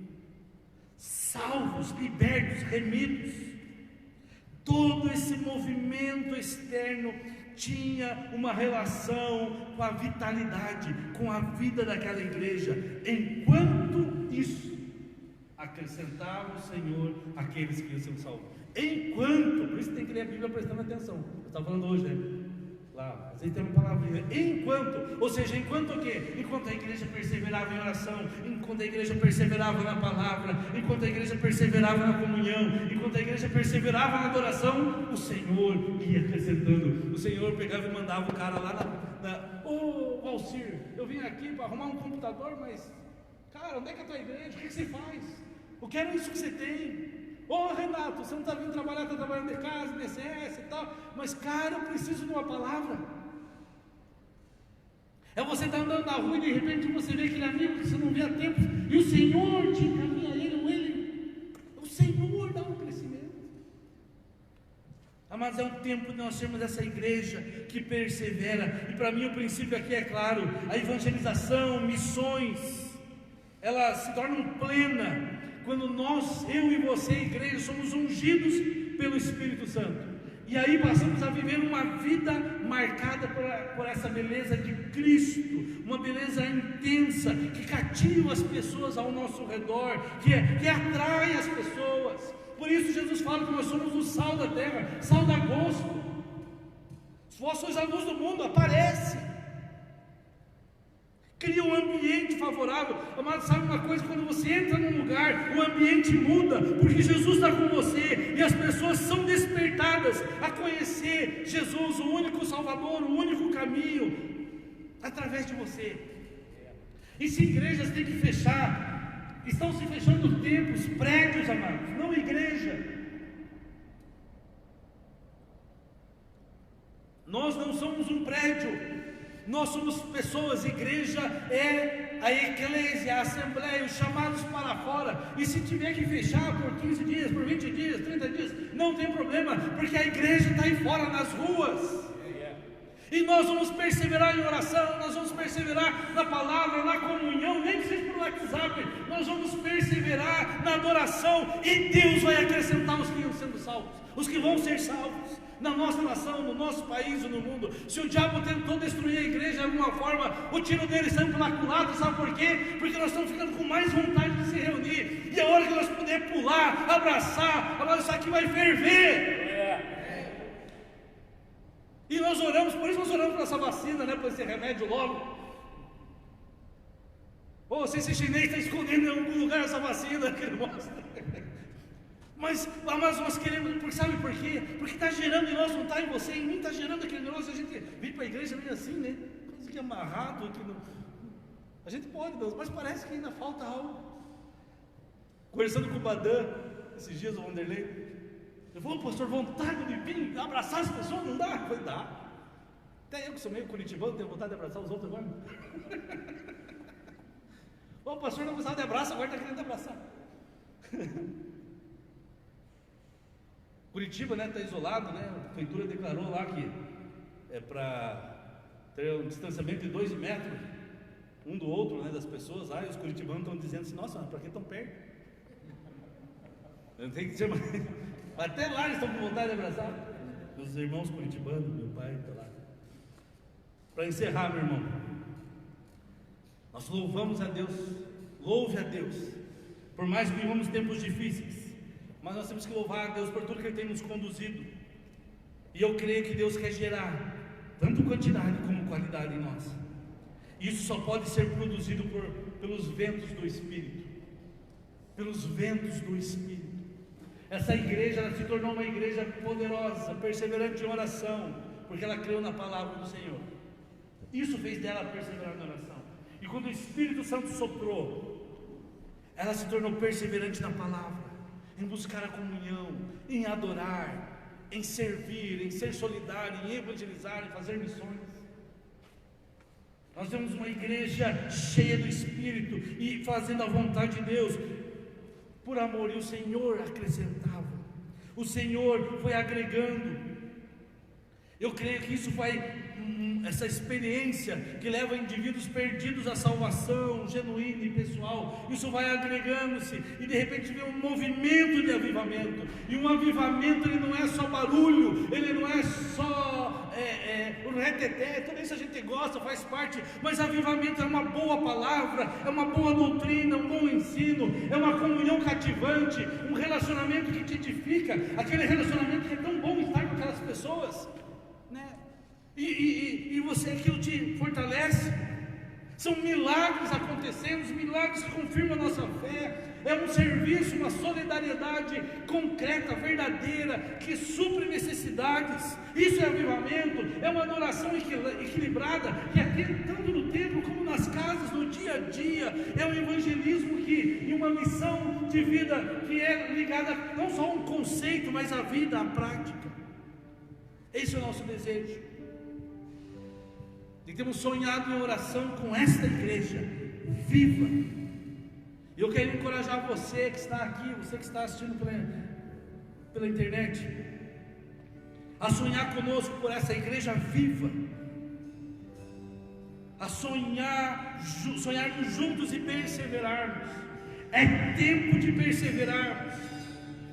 salvos, libertos, remidos. Todo esse movimento externo tinha uma relação com a vitalidade, com a vida daquela igreja. Enquanto isso, acrescentava o Senhor aqueles que iam ser salvos. Enquanto, por isso tem que ler a Bíblia prestando atenção. Eu estava falando hoje, né? Lá, vocês têm uma palavrinha. Enquanto, ou seja, enquanto o quê? Enquanto a igreja perseverava em oração, enquanto a igreja perseverava na palavra, enquanto a igreja perseverava na comunhão, enquanto a igreja perseverava na adoração, o Senhor ia acrescentando. O Senhor pegava e mandava o cara lá ô Valcir, eu vim aqui para arrumar um computador, mas cara, onde é que é a tua igreja? O que você faz? Eu quero isso que você tem. Ô Renato, você não está vindo trabalhar, está trabalhando de casa, DCS e tal, mas cara, eu preciso de uma palavra. É você estar andando na rua e de repente você vê aquele amigo que você não vê há tempo, e o Senhor te encaminha a ele, o Senhor dá um crescimento. Mas é um tempo de nós termos essa igreja que persevera, e para mim o princípio aqui é claro: a evangelização, missões, elas se tornam plena quando nós, eu e você, igreja, somos ungidos pelo Espírito Santo, e aí passamos a viver uma vida marcada por essa beleza de Cristo, uma beleza intensa, que cativa as pessoas ao nosso redor, que atrai as pessoas. Por isso Jesus fala que nós somos o sal da terra, sal da gosto. Vós sois a luz do mundo, aparece, cria um ambiente favorável. Amado, sabe uma coisa? Quando você entra num lugar, o ambiente muda, porque Jesus está com você, e as pessoas são despertadas a conhecer Jesus, o único Salvador, o único caminho, através de você. E se igrejas têm que fechar, estão se fechando templos, prédios, amados, não igreja. Nós não somos um prédio, nós somos pessoas. Igreja é a eclésia, a assembleia, os chamados para fora. E se tiver que fechar por 15 dias, por 20 dias, 30 dias, não tem problema, porque a igreja está aí fora nas ruas. E nós vamos perseverar em oração, nós vamos perseverar na palavra, na comunhão, nem que seja por WhatsApp. nós vamos perseverar na adoração, e Deus vai acrescentar os que iam sendo salvos, os que vão ser salvos, na nossa nação, no nosso país e no mundo. Se o diabo tentou destruir a igreja de alguma forma, o tiro dele saiu pela culatra. Sabe por quê? Porque nós estamos ficando com mais vontade de se reunir, e a hora que nós pudermos pular, abraçar, isso aqui vai ferver. E nós oramos, por isso nós oramos por essa vacina, por esse remédio logo. Ou se esse chinês está escondendo em algum lugar essa vacina que ele mostra. Mas nós queremos, porque sabe por quê? Porque está gerando em nós, não está em você, em mim está gerando aquele negócio. A gente vem para a igreja meio assim, né? Coisa que é amarrado, que não... A gente pode, Deus, mas parece que ainda falta algo. Conversando com o Badan, esses dias, o Wanderlei, ele falou: pastor, vontade de vir abraçar as pessoas, não dá? Eu falei: dá. Até eu que sou meio curitibano, tenho vontade de abraçar os outros agora. O pastor não gostava de abraço, agora está querendo abraçar. Curitiba, né, está isolado, né? A prefeitura declarou lá que é para ter um distanciamento de 2 metros um do outro, né, das pessoas. E os curitibanos estão dizendo assim: nossa, para que tão perto? Eu tenho que chamar. Até lá eles estão com vontade de abraçar. Meus irmãos curitibanos, meu pai está lá. Para encerrar, meu irmão, nós louvamos a Deus, louve a Deus, por mais que vivamos tempos difíceis, mas nós temos que louvar a Deus por tudo que Ele tem nos conduzido. E eu creio que Deus quer gerar tanto quantidade como qualidade em nós. Isso só pode ser produzido pelos ventos do Espírito. Pelos ventos do Espírito. Essa igreja, ela se tornou uma igreja poderosa, perseverante em oração, porque ela creu na palavra do Senhor. Isso fez dela perseverar na oração. E quando o Espírito Santo soprou, ela se tornou perseverante na palavra, em buscar a comunhão, em adorar, em servir, em ser solidário, em evangelizar, em fazer missões. Nós temos uma igreja cheia do Espírito e fazendo a vontade de Deus, por amor, e o Senhor acrescentava, o Senhor foi agregando. Eu creio que isso vai, essa experiência que leva indivíduos perdidos à salvação genuína e pessoal, isso vai agregando-se, e de repente vem um movimento de avivamento. E um avivamento, ele não é só barulho, ele não é só o reteté, tudo isso a gente gosta, faz parte, mas avivamento é uma boa palavra, é uma boa doutrina, um bom ensino, é uma comunhão cativante, um relacionamento que te edifica, aquele relacionamento que é tão bom estar com aquelas pessoas, né? E você, aquilo te fortalece. São milagres acontecendo, os milagres que confirmam a nossa fé. É um serviço, uma solidariedade concreta, verdadeira, que supre necessidades. Isso é avivamento, é uma adoração equilibrada, que aqui, tanto no templo como nas casas, no dia a dia, é um evangelismo e uma missão de vida que é ligada não só a um conceito, mas à vida, à prática. Esse é o nosso desejo. E temos sonhado em oração com esta igreja viva. E eu quero encorajar você que está aqui, você que está assistindo pela internet, a sonhar conosco por essa igreja viva, a sonharmos juntos e perseverarmos. É tempo de perseverarmos.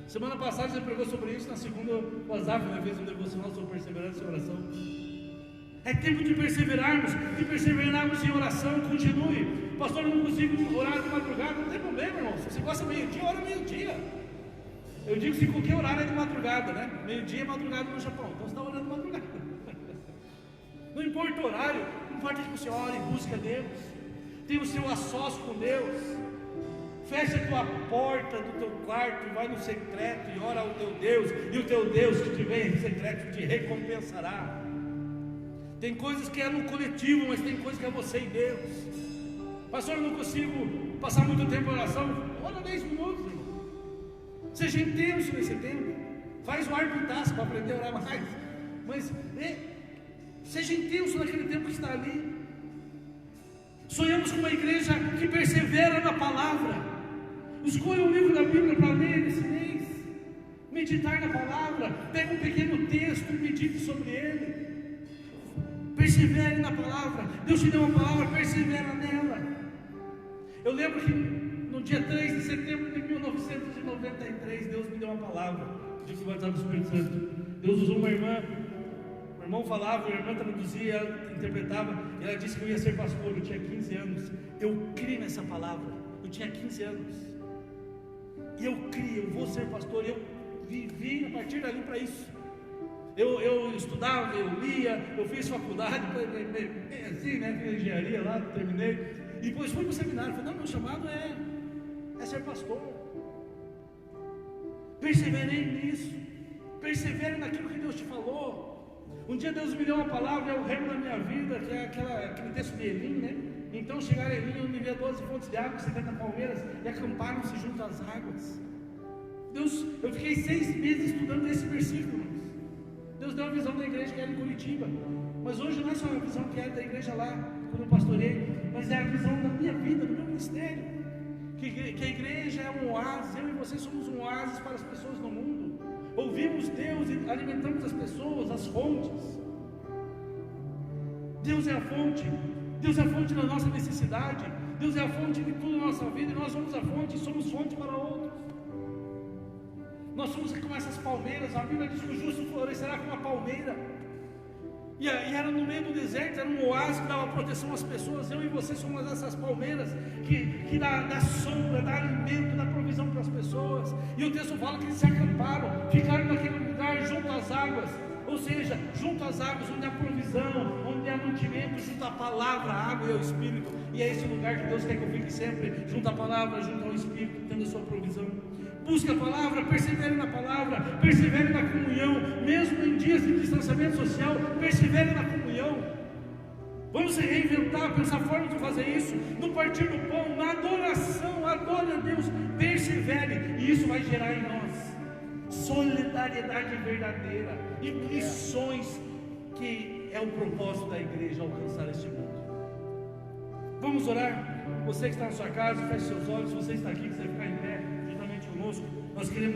Semana passada você pregou sobre isso, na segunda WhatsApp, uma vez um devocional sobre perseverança e oração. É tempo de perseverarmos em oração. Continue. Pastor, eu não consigo orar de madrugada. Não tem problema, irmão. Se você gosta meio-dia, ora meio-dia. Eu digo que qualquer horário é de madrugada, né? Meio-dia é madrugada no Japão, então você está orando de madrugada. Não importa o horário, não importa que você ore, busque a Deus, tenha o seu assócio com Deus. Fecha a tua porta do teu quarto e vai no secreto e ora ao teu Deus, e o teu Deus que te vem em secreto te recompensará. Tem coisas que é no coletivo, mas tem coisas que é você e Deus. Pastor, eu não consigo passar muito tempo em oração. Ora 10 minutos, irmão. Seja intenso nesse tempo. Faz o arbitraço para aprender a orar mais. Mas seja intenso naquele tempo que está ali. Sonhamos com uma igreja que persevera na palavra. Escolha um livro da Bíblia para ler esse mês. Meditar na palavra. Pega um pequeno texto e medite sobre ele. Persevere na palavra. Deus te deu uma palavra, persevera nela. Eu lembro que no dia 3 de setembro de 1993, Deus me deu uma palavra, de que batizado do Espírito Santo. Deus usou uma irmã, o irmão falava, a irmã traduzia, ela interpretava, e ela disse que eu ia ser pastor. Eu tinha 15 anos, eu criei nessa palavra, eu tinha 15 anos, e eu criei, eu vou ser pastor, eu vivi a partir dali para isso. Eu estudava, eu lia, eu fiz faculdade, assim, né, fiz engenharia lá, terminei, e depois fui para o seminário. Falei, não, meu chamado é ser pastor. Perseverei nisso, persevere naquilo que Deus te falou. Um dia Deus me deu uma palavra, é o remo da minha vida, que é aquele texto de Elim, né? Então chegaram a Elim, onde havia 12 fontes de água, 70 palmeiras, e acamparam-se junto às águas. Deus, eu fiquei 6 meses estudando esse versículo. Deus deu uma visão da igreja que era em Curitiba, mas hoje não é só uma visão que era da igreja lá, quando eu pastorei, mas é a visão da minha vida, do meu ministério, que a igreja é um oásis. Eu e você somos um oásis para as pessoas no mundo. Ouvimos Deus e alimentamos as pessoas, as fontes. Deus é a fonte, Deus é a fonte da nossa necessidade, Deus é a fonte de tudo na nossa vida, e nós somos a fonte e somos fonte para outros. Nós somos como essas palmeiras. A Bíblia diz que o justo florescerá como uma palmeira. E era no meio do deserto, era um oásis que dava proteção às pessoas. Eu e você somos essas palmeiras que dá sombra, dá alimento, dá provisão para as pessoas. E o texto fala que eles se acamparam, ficaram naquele lugar junto às águas. Ou seja, junto às águas, onde há provisão, onde há mantimento, junto à palavra, à água e ao Espírito. E é esse lugar que Deus quer que eu fique sempre, junto à palavra, junto ao Espírito, tendo a sua provisão. Busque a palavra, persevere na palavra, persevere na comunhão, mesmo em dias de distanciamento social, persevere na comunhão. Vamos se reinventar, pensar formas de fazer isso, no partir do pão, na adoração, adore a Deus, persevere, e isso vai gerar em nós solidariedade verdadeira e missões, que é o propósito da igreja, alcançar este mundo. Vamos orar? Você que está na sua casa, feche seus olhos. Se você está aqui, quiser ficar em pé conosco, nós queremos